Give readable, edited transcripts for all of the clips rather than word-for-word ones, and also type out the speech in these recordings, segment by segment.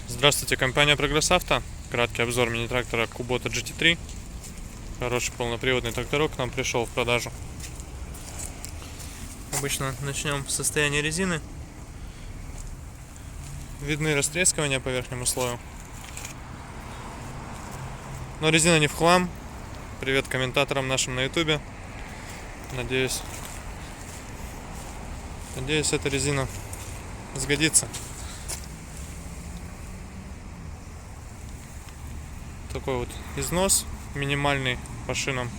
Здравствуйте, компания Progress Auto. Краткий обзор мини-трактора Kubota GT3. Хороший полноприводный тракторок к нам пришел в продажу. Обычно начнем с состояния резины. Видны растрескивания по верхнему слою. Но резина не в хлам. Привет комментаторам нашим на YouTube. Надеюсь, эта резина сгодится. Такой вот износ минимальный по шинам.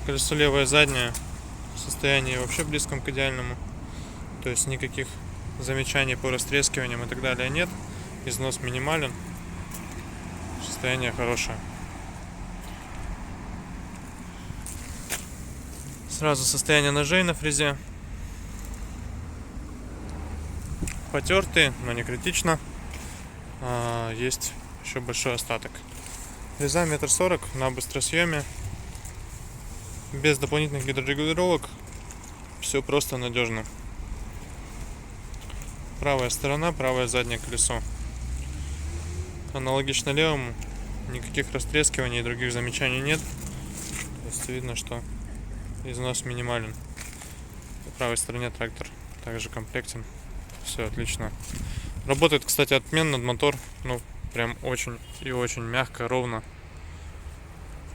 Колесо левое заднее в состоянии вообще близком к идеальному. То есть никаких замечаний по растрескиваниям и так далее нет. Износ минимален. Состояние хорошее. Сразу состояние ножей на фрезе. Потертые, но не критично. Есть еще большой остаток. Фреза 1,40 м на быстросъеме. Без дополнительных гидрорегулировок. Все просто надежно. Правая сторона, правое заднее колесо. Аналогично левому. Никаких растрескиваний и других замечаний нет. То есть видно, что износ минимален. По правой стороне трактор также комплектен. Все отлично. Работает, кстати, отменно мотор. Ну, прям очень и очень мягко, ровно.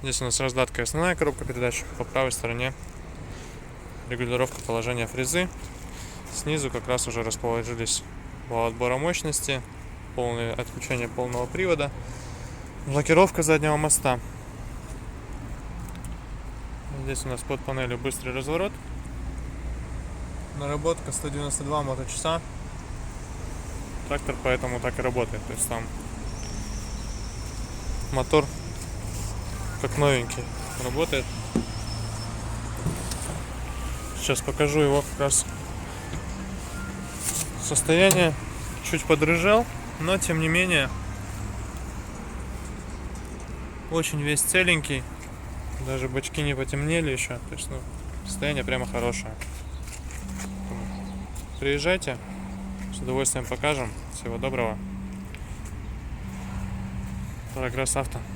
Здесь у нас раздатка и основная коробка передач. По правой стороне регулировка положения фрезы. Снизу как раз уже расположились вал отбора мощности, полное отключение полного привода, блокировка заднего моста. Здесь у нас под панелью быстрый разворот. Наработка 192 моточаса. Трактор поэтому так и работает. То есть там мотор как новенький работает. Сейчас покажу его как раз состояние. Чуть подрыжал, но тем не менее очень весь целенький. Даже бачки не потемнели еще. То есть, состояние прямо хорошее. Приезжайте, с удовольствием покажем. Всего доброго. Progress Auto.